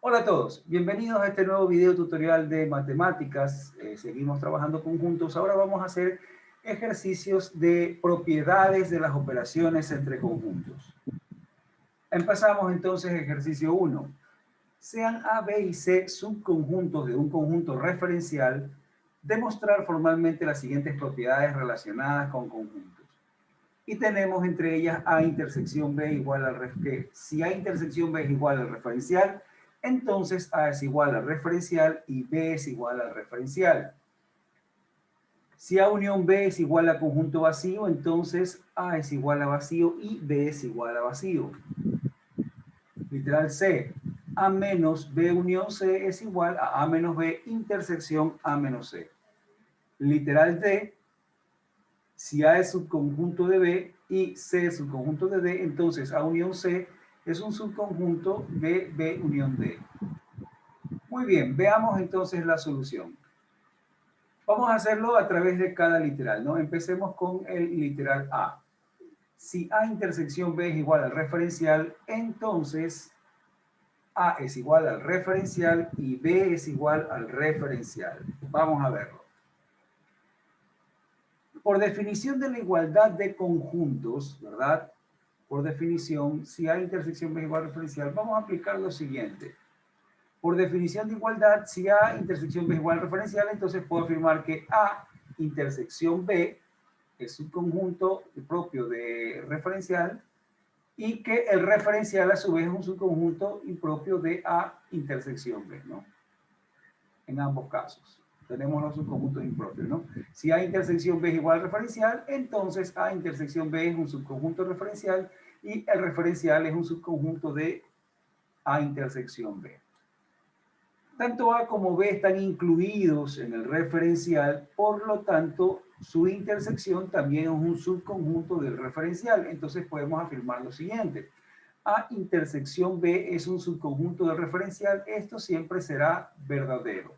Hola a todos, bienvenidos a este nuevo video tutorial de matemáticas. Seguimos trabajando conjuntos. Ahora vamos a hacer ejercicios de propiedades de las operaciones entre conjuntos. Empezamos entonces ejercicio 1. Sean A, B y C subconjuntos de un conjunto referencial, demostrar formalmente las siguientes propiedades relacionadas con conjuntos. Y tenemos entre ellas A intersección B igual al que si A intersección B es igual al referencial, entonces A es igual al referencial y B es igual al referencial. Si A unión B es igual a conjunto vacío, entonces A es igual a vacío y B es igual a vacío. Literal C. A menos B unión C es igual a menos B intersección A menos C. Literal D. Si A es subconjunto de B y C es subconjunto de D, entonces A unión C es un subconjunto de B unión D. Muy bien, veamos entonces la solución. Vamos a hacerlo a través de cada literal, ¿no? Empecemos con el literal A. Si A intersección B es igual al referencial, entonces A es igual al referencial y B es igual al referencial. Vamos a verlo. Por definición de la igualdad de conjuntos, ¿verdad? Por definición, si A intersección B es igual al referencial, vamos a aplicar lo siguiente. Por definición de igualdad, si A intersección B es igual al referencial, entonces puedo afirmar que A intersección B es subconjunto propio de referencial y que el referencial a su vez es un subconjunto impropio de A intersección B, ¿no? En ambos casos tenemos los subconjuntos impropios, ¿no? Si A intersección B es igual al referencial, entonces A intersección B es un subconjunto referencial y el referencial es un subconjunto de A intersección B. Tanto A como B están incluidos en el referencial, por lo tanto, su intersección también es un subconjunto del referencial. Entonces podemos afirmar lo siguiente. A intersección B es un subconjunto del referencial. Esto siempre será verdadero.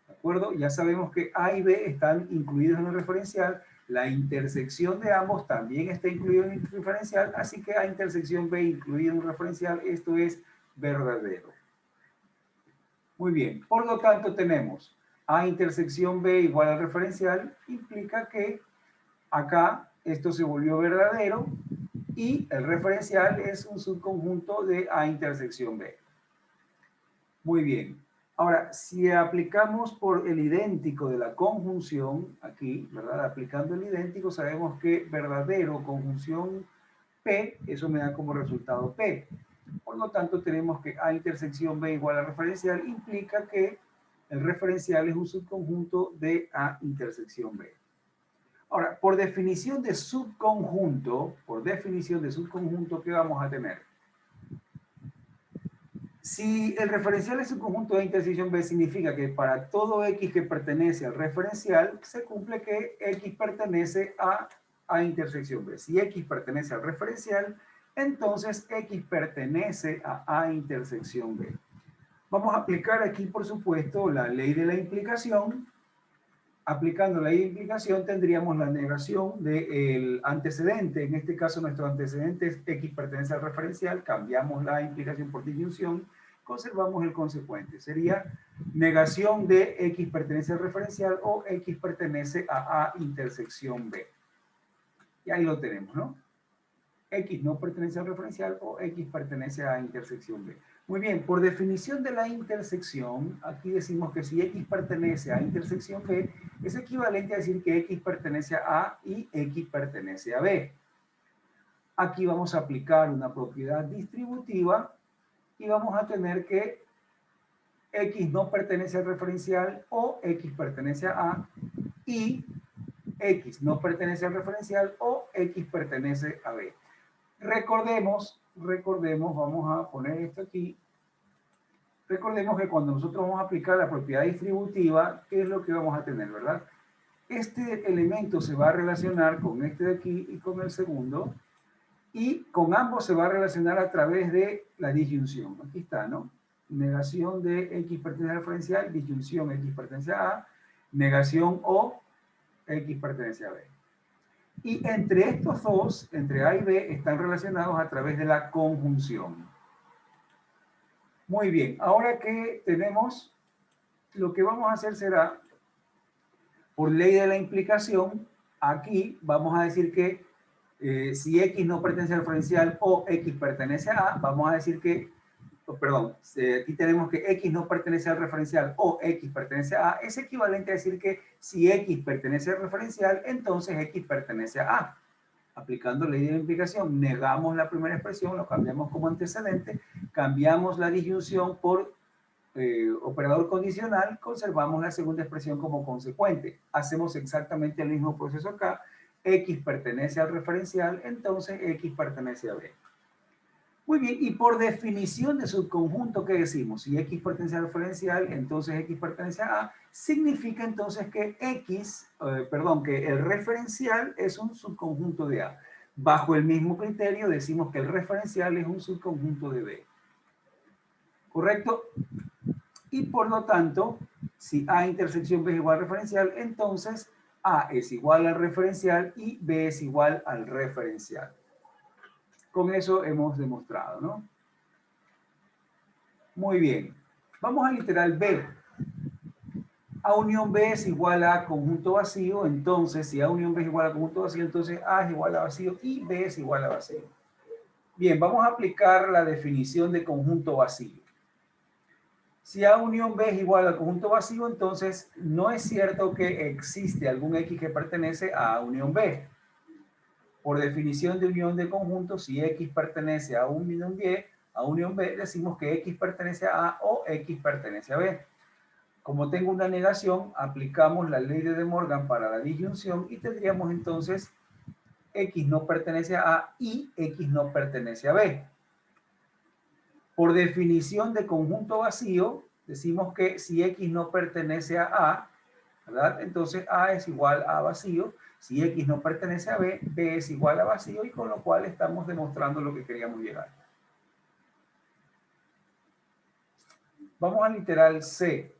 ¿De acuerdo? Ya sabemos que A y B están incluidos en el referencial. La intersección de ambos también está incluida en el referencial. Así que A intersección B incluido en el referencial, esto es verdadero. Muy bien, por lo tanto tenemos A intersección B igual al referencial, implica que acá esto se volvió verdadero y el referencial es un subconjunto de A intersección B. Muy bien, ahora si aplicamos por el idéntico de la conjunción, aquí, ¿verdad? Aplicando el idéntico sabemos que verdadero conjunción P, eso me da como resultado P. Por lo tanto, tenemos que A intersección B igual a referencial implica que el referencial es un subconjunto de A intersección B. Ahora, por definición de subconjunto, ¿qué vamos a tener? Si el referencial es subconjunto de intersección B, significa que para todo X que pertenece al referencial, se cumple que X pertenece a intersección B. Si X pertenece al referencial, entonces X pertenece a intersección B. Vamos a aplicar aquí, por supuesto, la ley de la implicación. Aplicando la ley de implicación tendríamos la negación del antecedente. En este caso, nuestro antecedente es X pertenece al referencial. Cambiamos la implicación por disyunción. Conservamos el consecuente. Sería negación de X pertenece al referencial o X pertenece a intersección B. Y ahí lo tenemos, ¿no? X no pertenece al referencial o X pertenece a intersección B. Muy bien, por definición de la intersección, aquí decimos que si X pertenece a intersección B, es equivalente a decir que X pertenece a A y X pertenece a B. Aquí vamos a aplicar una propiedad distributiva y vamos a tener que X no pertenece al referencial o X pertenece a A y X no pertenece al referencial o X pertenece a B. Recordemos, vamos a poner esto aquí. Recordemos que cuando nosotros vamos a aplicar la propiedad distributiva, ¿qué es lo que vamos a tener, verdad? Este elemento se va a relacionar con este de aquí y con el segundo, y con ambos se va a relacionar a través de la disyunción. Aquí está, ¿no? Negación de X pertenece al referencial, disyunción X pertenece a A, negación O, X pertenece a B. Y entre estos dos, entre A y B, están relacionados a través de la conjunción. Muy bien, ahora que tenemos, lo que vamos a hacer será, por ley de la implicación, aquí vamos a decir que si X no pertenece al referencial o X pertenece a A, vamos a decir que, perdón, aquí tenemos que X no pertenece al referencial o X pertenece a A, es equivalente a decir que si X pertenece al referencial, entonces X pertenece a A. Aplicando ley de la implicación, negamos la primera expresión, lo cambiamos como antecedente, cambiamos la disyunción por operador condicional, conservamos la segunda expresión como consecuente. Hacemos exactamente el mismo proceso acá. X pertenece al referencial, entonces X pertenece a B. Muy bien, y por definición de subconjunto, ¿qué decimos? Si X pertenece al referencial, entonces X pertenece a A, significa entonces que que el referencial es un subconjunto de A. Bajo el mismo criterio decimos que el referencial es un subconjunto de B. ¿Correcto? Y por lo tanto, si A intersección B es igual al referencial, entonces A es igual al referencial y B es igual al referencial. Con eso hemos demostrado, ¿no? Muy bien. Vamos al literal B. A unión B es igual a conjunto vacío, entonces si A unión B es igual a conjunto vacío, entonces A es igual a vacío y B es igual a vacío. Bien, vamos a aplicar la definición de conjunto vacío. Si A unión B es igual al conjunto vacío, entonces no es cierto que existe algún X que pertenece a A unión B. Por definición de unión de conjuntos, si X pertenece a unión B, decimos que X pertenece a A o X pertenece a B. Como tengo una negación, aplicamos la ley de De Morgan para la disyunción y tendríamos entonces X no pertenece a A y X no pertenece a B. Por definición de conjunto vacío, decimos que si X no pertenece a A, ¿verdad? Entonces A es igual a vacío. Si X no pertenece a B, B es igual a vacío y con lo cual estamos demostrando lo que queríamos llegar. Vamos al literal C.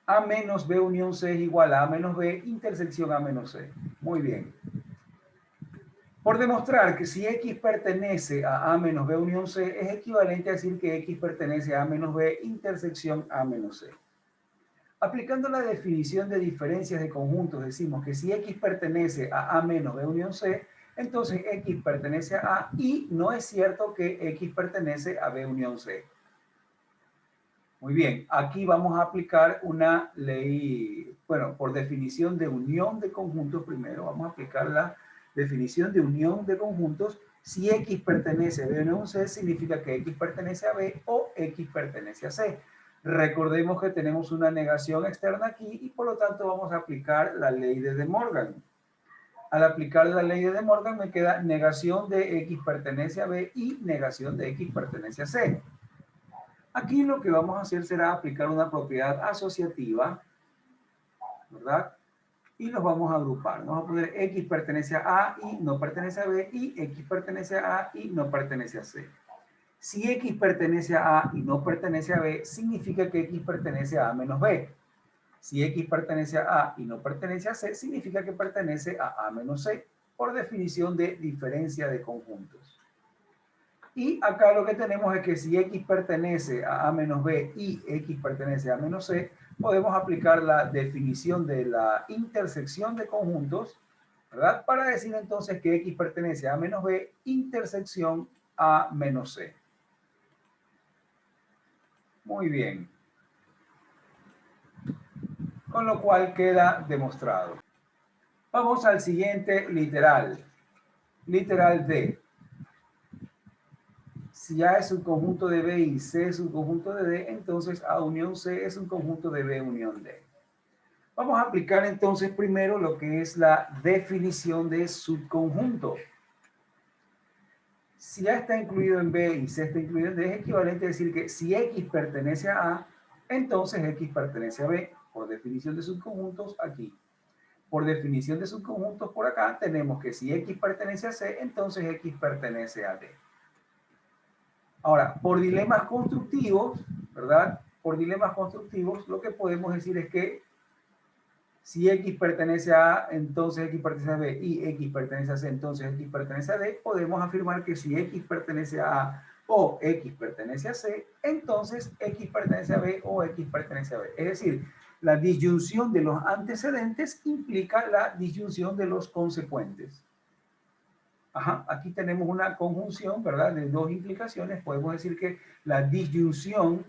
A menos B unión C es igual a menos B intersección A menos C. Muy bien. Por demostrar que si X pertenece a menos B unión C, es equivalente a decir que X pertenece a A menos B intersección A menos C. Aplicando la definición de diferencias de conjuntos, decimos que si X pertenece a menos B unión C, entonces X pertenece a A y no es cierto que X pertenece a B unión C. Muy bien, aquí vamos a aplicar una ley, bueno, por definición de unión de conjuntos primero, vamos a aplicar la definición de unión de conjuntos. Si X pertenece a B unión C, significa que X pertenece a B o X pertenece a C. Recordemos que tenemos una negación externa aquí y por lo tanto vamos a aplicar la ley de De Morgan. Al aplicar la ley de De Morgan me queda negación de X pertenece a B y negación de X pertenece a C. Aquí lo que vamos a hacer será aplicar una propiedad asociativa, ¿verdad? Y los vamos a agrupar. Vamos a poner X pertenece a A y no pertenece a B y X pertenece a A y no pertenece a C. Si X pertenece a A y no pertenece a B, significa que X pertenece a A menos B. Si X pertenece a A y no pertenece a C, significa que pertenece a A menos C, por definición de diferencia de conjuntos. Y acá lo que tenemos es que si X pertenece a menos B y X pertenece a menos C, podemos aplicar la definición de la intersección de conjuntos, ¿verdad? Para decir entonces que X pertenece a menos B, intersección A menos C. Muy bien. Con lo cual queda demostrado. Vamos al siguiente literal. Literal D. Si A es un conjunto de B y C es un conjunto de D, entonces A unión C es un conjunto de B unión D. Vamos a aplicar entonces primero lo que es la definición de subconjunto. Si A está incluido en B y C está incluido en D, es equivalente a decir que si X pertenece a A, entonces X pertenece a B. Por definición de subconjuntos, aquí. Por definición de subconjuntos, por acá, tenemos que si X pertenece a C, entonces X pertenece a D. Ahora, por dilemas constructivos, ¿verdad? Por dilemas constructivos, lo que podemos decir es que si X pertenece a A, entonces X pertenece a B, y X pertenece a C, entonces X pertenece a D, podemos afirmar que si X pertenece a A, o X pertenece a C, entonces X pertenece a B o X pertenece a B. Es decir, la disyunción de los antecedentes implica la disyunción de los consecuentes. Ajá, aquí tenemos una conjunción, ¿verdad? De dos implicaciones. Podemos decir que la disyunción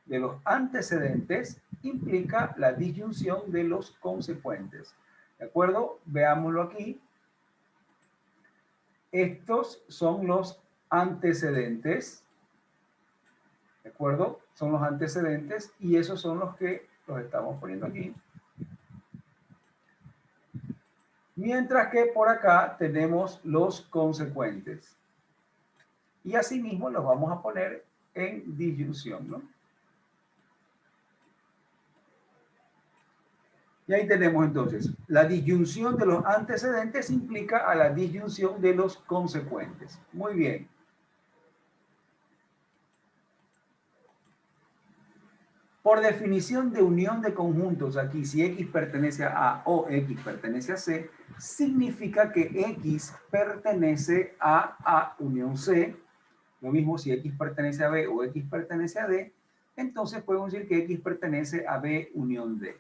de los antecedentes implica la disyunción de los consecuentes. ¿De acuerdo? Veámoslo aquí. Estos son los antecedentes. ¿De acuerdo? Son los antecedentes y esos son los que los estamos poniendo aquí. Mientras que por acá tenemos los consecuentes. Y asimismo los vamos a poner en disyunción, ¿no? Y ahí tenemos entonces, la disyunción de los antecedentes implica a la disyunción de los consecuentes. Muy bien. Por definición de unión de conjuntos, aquí si X pertenece a A o X pertenece a C, significa que X pertenece a A unión C. Lo mismo si X pertenece a B o X pertenece a D, entonces podemos decir que X pertenece a B unión D.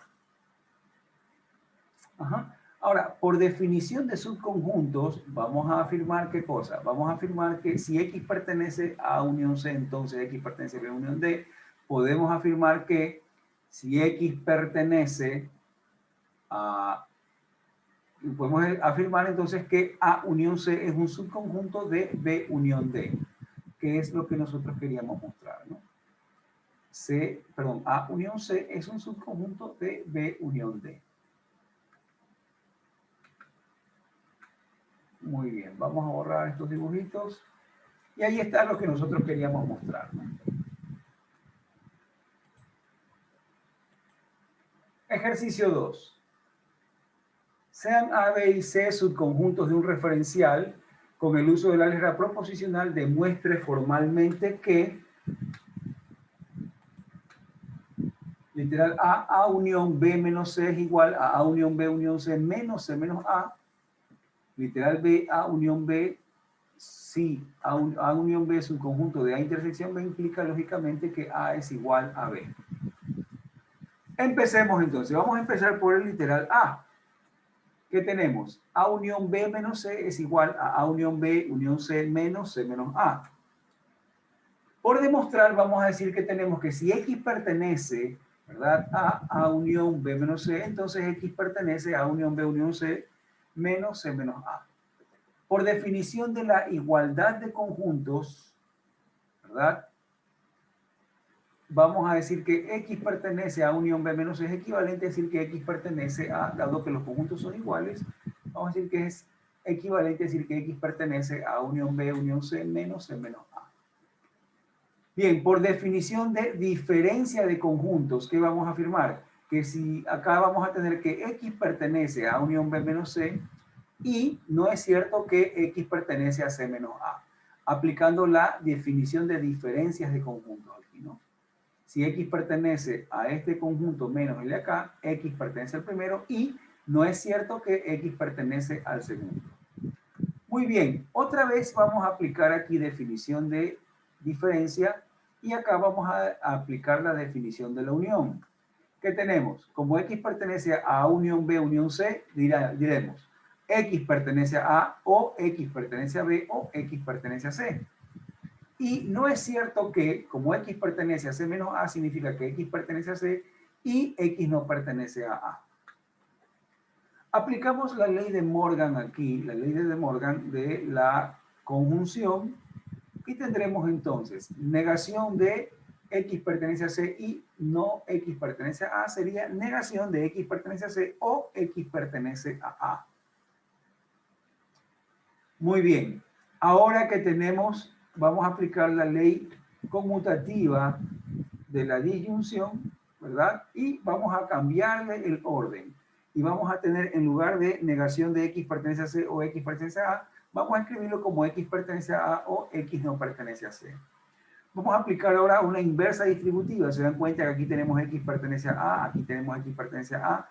Ajá. Ahora, por definición de subconjuntos, vamos a afirmar ¿qué cosa? Vamos a afirmar que si X pertenece a unión C, entonces X pertenece a B unión D. Podemos afirmar que si X pertenece a... Podemos afirmar entonces que A unión C es un subconjunto de B unión D, que es lo que nosotros queríamos mostrar, ¿no? A unión C es un subconjunto de B unión D. Muy bien, vamos a borrar estos dibujitos. Y ahí está lo que nosotros queríamos mostrar, ¿no? Ejercicio 2. Sean A, B y C subconjuntos de un referencial. Con el uso del álgebra proposicional, demuestre formalmente que literal A unión B menos C es igual a A unión B unión C menos C menos A. Literal B, A unión B, si A unión B es un conjunto de A intersección B, implica lógicamente que A es igual a B. Empecemos entonces. Vamos a empezar por el literal A. ¿Qué tenemos? A unión B menos C es igual a unión B unión C menos A. Por demostrar, vamos a decir que tenemos que si X pertenece, ¿verdad? A unión B menos C, entonces X pertenece a unión B unión C menos A. Por definición de la igualdad de conjuntos, ¿verdad? Vamos a decir que X pertenece a unión B menos C es equivalente a decir que X pertenece a, dado que los conjuntos son iguales, vamos a decir que es equivalente a decir que X pertenece a unión B unión C menos A. Bien, por definición de diferencia de conjuntos, ¿qué vamos a afirmar? Que si acá vamos a tener que X pertenece a unión B menos C y no es cierto que X pertenece a C menos A, aplicando la definición de diferencias de conjuntos aquí, ¿no? Si X pertenece a este conjunto menos el de acá, X pertenece al primero y no es cierto que X pertenece al segundo. Muy bien, otra vez vamos a aplicar aquí definición de diferencia y acá vamos a aplicar la definición de la unión. ¿Qué tenemos? Como X pertenece a unión B, unión C, diremos X pertenece a A o X pertenece a B o X pertenece a C. Y no es cierto que como X pertenece a C menos A, significa que X pertenece a C y X no pertenece a A. Aplicamos la ley de Morgan aquí, la ley de Morgan de la conjunción, y tendremos entonces negación de X pertenece a C y no X pertenece a A, sería negación de X pertenece a C o X pertenece a A. Muy bien, ahora que tenemos, vamos a aplicar la ley conmutativa de la disyunción, ¿verdad? Y vamos a cambiarle el orden. Y vamos a tener, en lugar de negación de X pertenece a C o X pertenece a A, vamos a escribirlo como X pertenece a A o X no pertenece a C. Vamos a aplicar ahora una inversa distributiva. Se dan cuenta que aquí tenemos X pertenece a A, aquí tenemos X pertenece a A.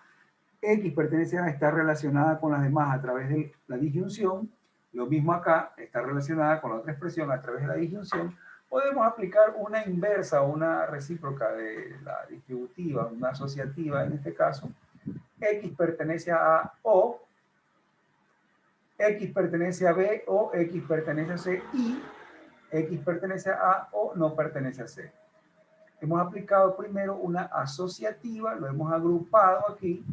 X pertenece a A está relacionada con las demás a través de la disyunción. Lo mismo acá, está relacionada con la otra expresión a través de la disyunción. podemos aplicar una inversa o una recíproca de la distributiva, una asociativa en este caso. X pertenece a A o X pertenece a B o X pertenece a C y X pertenece a A o no pertenece a C. Hemos aplicado primero una asociativa, lo hemos agrupado aquí,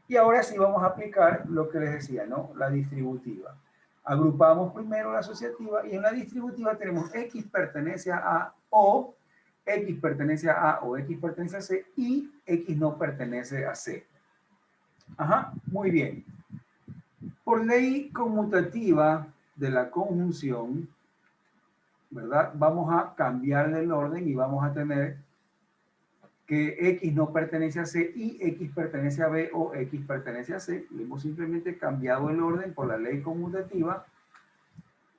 y ahora sí vamos a aplicar lo que les decía, ¿no? La distributiva. Agrupamos primero la asociativa y en la distributiva tenemos X pertenece a A o X pertenece a A o X pertenece a C y X no pertenece a C. Ajá, muy bien. Por ley conmutativa de la conjunción, ¿verdad? Vamos a cambiarle el orden y vamos a tener que X no pertenece a C y X pertenece a B o X pertenece a C. Le hemos simplemente cambiado el orden por la ley conmutativa.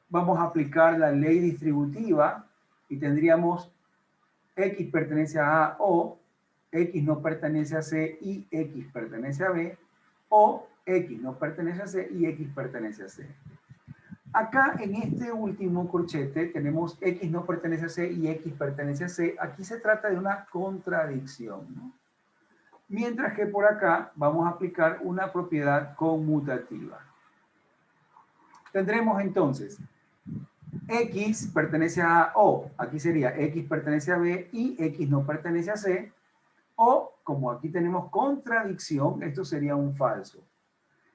Vamos a aplicar la ley distributiva y tendríamos X pertenece a A o X no pertenece a C y X pertenece a B o X no pertenece a C y X pertenece a C. Acá en este último corchete tenemos X no pertenece a C y X pertenece a C. Aquí se trata de una contradicción, ¿no? Mientras que por acá vamos a aplicar una propiedad conmutativa. Tendremos entonces X pertenece a A o, aquí sería X pertenece a B y X no pertenece a C. O, como aquí tenemos contradicción, esto sería un falso.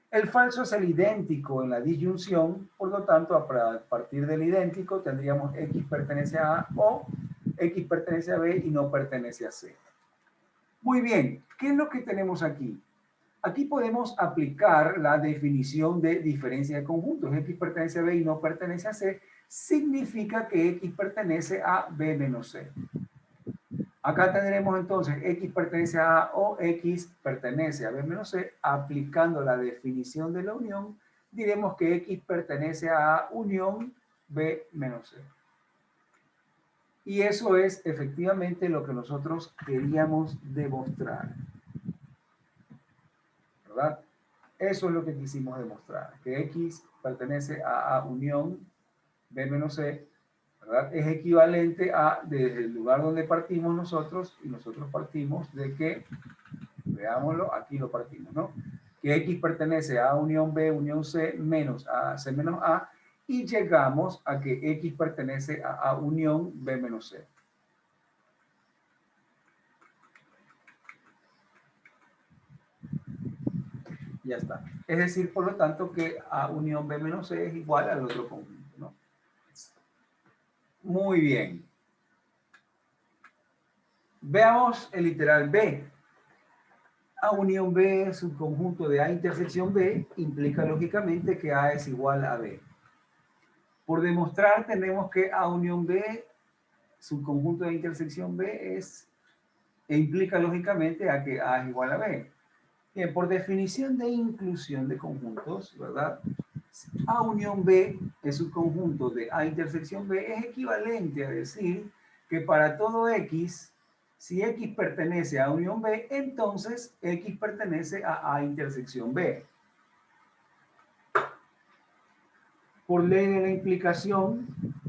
El falso es el idéntico en la disyunción, por lo tanto, a partir del idéntico tendríamos X pertenece a A o X pertenece a B y no pertenece a C. Muy bien, ¿qué es lo que tenemos aquí? Aquí podemos aplicar la definición de diferencia de conjuntos. X pertenece a B y no pertenece a C, significa que X pertenece a B menos C. Acá tendremos entonces X pertenece a A o X pertenece a B menos C. Aplicando la definición de la unión, diremos que X pertenece a A unión B menos C. Y eso es efectivamente lo que nosotros queríamos demostrar. ¿Verdad? Eso es lo que quisimos demostrar. Que X pertenece a A unión B menos C, ¿verdad? Es equivalente a, desde el lugar donde partimos nosotros, y nosotros partimos de que, veámoslo, aquí lo partimos, ¿no? Que X pertenece a unión B, unión C, menos a C menos A, y llegamos a que X pertenece a unión B menos C. Ya está. Es decir, por lo tanto, que A unión B menos C es igual al otro conjunto, ¿no? Muy bien. Veamos el literal B. A unión B es un conjunto de A intersección B, implica lógicamente que A es igual a B. Por demostrar tenemos que A unión B, subconjunto de intersección B, implica lógicamente a que A es igual a B. Bien, por definición de inclusión de conjuntos, ¿verdad? A unión B es un conjunto de A intersección B, es equivalente a decir que para todo X, si X pertenece a unión B, entonces X pertenece a intersección B. Por ley de la implicación,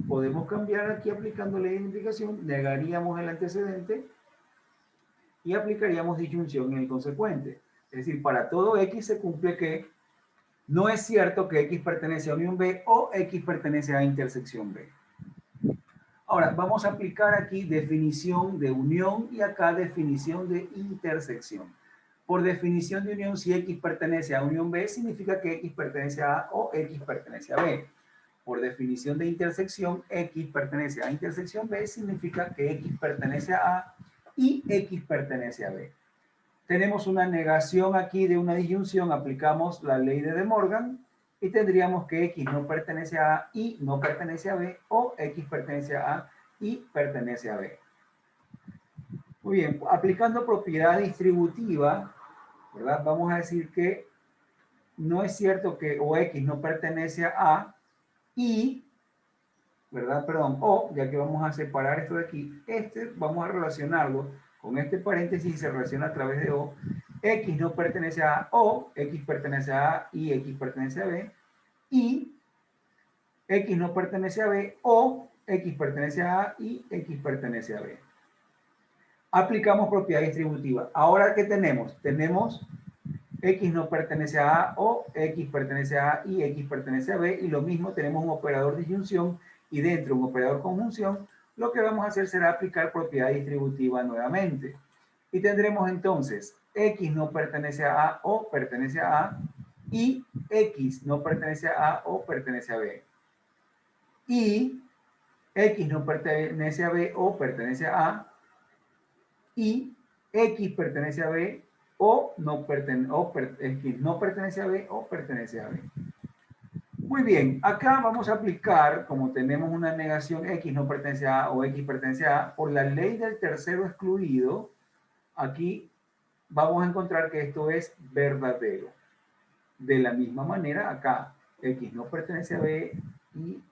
podemos cambiar aquí aplicando ley de implicación, negaríamos el antecedente y aplicaríamos disyunción en el consecuente. Es decir, para todo X se cumple que no es cierto que X pertenece a unión B o X pertenece a intersección B. Ahora, vamos a aplicar aquí definición de unión y acá definición de intersección. Por definición de unión, si X pertenece a unión B, significa que X pertenece a A o X pertenece a B. Por definición de intersección, X pertenece a intersección B, significa que X pertenece a A y X pertenece a B. Tenemos una negación aquí de una disyunción, aplicamos la ley de De Morgan y tendríamos que X no pertenece a A y no pertenece a B, o X pertenece a A y pertenece a B. Muy bien, aplicando propiedad distributiva, ¿verdad? Vamos a decir que no es cierto que o X no pertenece a A y, ¿verdad? Perdón, o, ya que vamos a separar esto de aquí, vamos a relacionarlo con este paréntesis y se relaciona a través de O. X no pertenece a A o X pertenece a A y X pertenece a B, y X no pertenece a B o X pertenece a A y X pertenece a B. Aplicamos propiedad distributiva. Ahora, ¿qué tenemos? Tenemos X no pertenece a A o X pertenece a A y X pertenece a B, y lo mismo, tenemos un operador de disyunción y dentro de un operador conjunción, lo que vamos a hacer será aplicar propiedad distributiva nuevamente. Y tendremos entonces X no pertenece a A o pertenece a A y X no pertenece a A o pertenece a B. Y X no pertenece a B o pertenece a A y X pertenece a B o X no pertenece a B o pertenece a B. Muy bien, acá vamos a aplicar, como tenemos una negación X no pertenece a A o X pertenece a A, por la ley del tercero excluido, aquí vamos a encontrar que esto es verdadero. De la misma manera, acá X no pertenece a B y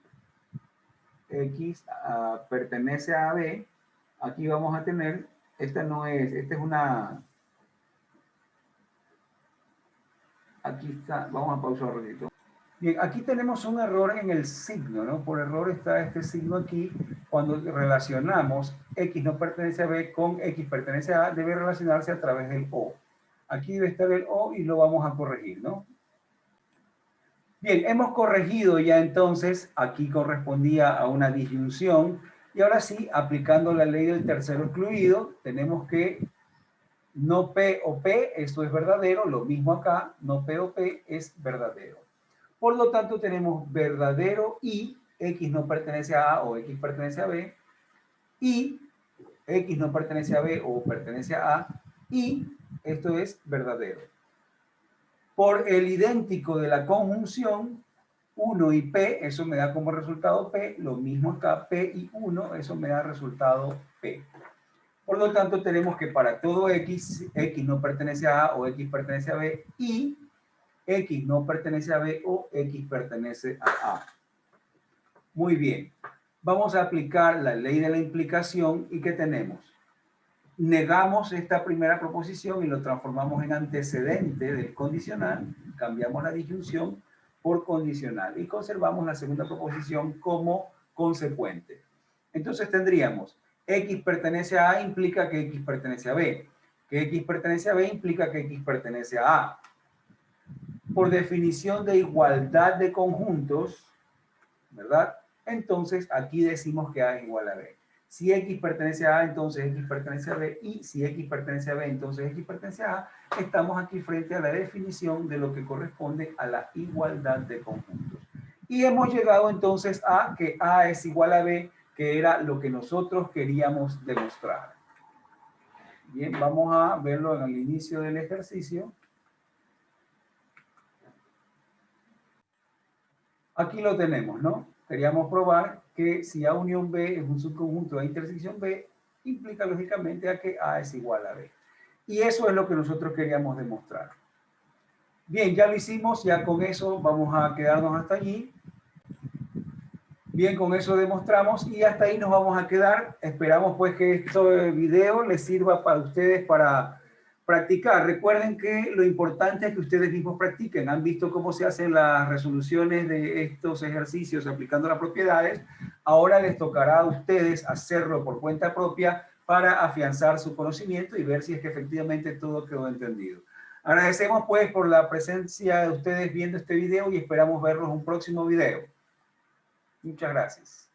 X pertenece a B, aquí vamos a tener, esta es una, aquí está, vamos a pausar un ratito. Bien, aquí tenemos un error en el signo, ¿no? Por error está este signo aquí. Cuando relacionamos X no pertenece a B con X pertenece a A, debe relacionarse a través del O. Aquí debe estar el O y lo vamos a corregir, ¿no? Bien, hemos corregido ya entonces, aquí correspondía a una disyunción, y ahora sí, aplicando la ley del tercero excluido, tenemos que no P o P, esto es verdadero, lo mismo acá, no P o P es verdadero. Por lo tanto, tenemos verdadero y X no pertenece a A o X pertenece a B, y X no pertenece a B o pertenece a A, y esto es verdadero. Por el idéntico de la conjunción, 1 y P, eso me da como resultado P, lo mismo acá, P y 1, eso me da resultado P. Por lo tanto, tenemos que para todo X, X no pertenece a A o X pertenece a B, y X no pertenece a B o X pertenece a A. Muy bien. Vamos a aplicar la ley de la implicación, y ¿qué tenemos? Negamos esta primera proposición y lo transformamos en antecedente del condicional, cambiamos la disyunción por condicional y conservamos la segunda proposición como consecuente. Entonces tendríamos X pertenece a A implica que X pertenece a B, que X pertenece a B implica que X pertenece a A. Por definición de igualdad de conjuntos, ¿verdad? Entonces aquí decimos que A es igual a B. Si X pertenece a A, entonces X pertenece a B, y si X pertenece a B, entonces X pertenece a A. Estamos aquí frente a la definición de lo que corresponde a la igualdad de conjuntos. Y hemos llegado entonces a que A es igual a B, que era lo que nosotros queríamos demostrar. Bien, vamos a verlo en el inicio del ejercicio. Aquí lo tenemos, ¿no? Queríamos probar que si A unión B es un subconjunto de intersección B, implica lógicamente a que A es igual a B. Y eso es lo que nosotros queríamos demostrar. Bien, ya lo hicimos, ya con eso vamos a quedarnos hasta allí. Bien, con eso demostramos y hasta ahí nos vamos a quedar. Esperamos pues que este video les sirva para ustedes para practicar. Recuerden que lo importante es que ustedes mismos practiquen. Han visto cómo se hacen las resoluciones de estos ejercicios aplicando las propiedades. Ahora les tocará a ustedes hacerlo por cuenta propia para afianzar su conocimiento y ver si es que efectivamente todo quedó entendido. Agradecemos pues por la presencia de ustedes viendo este video y esperamos verlos en un próximo video. Muchas gracias.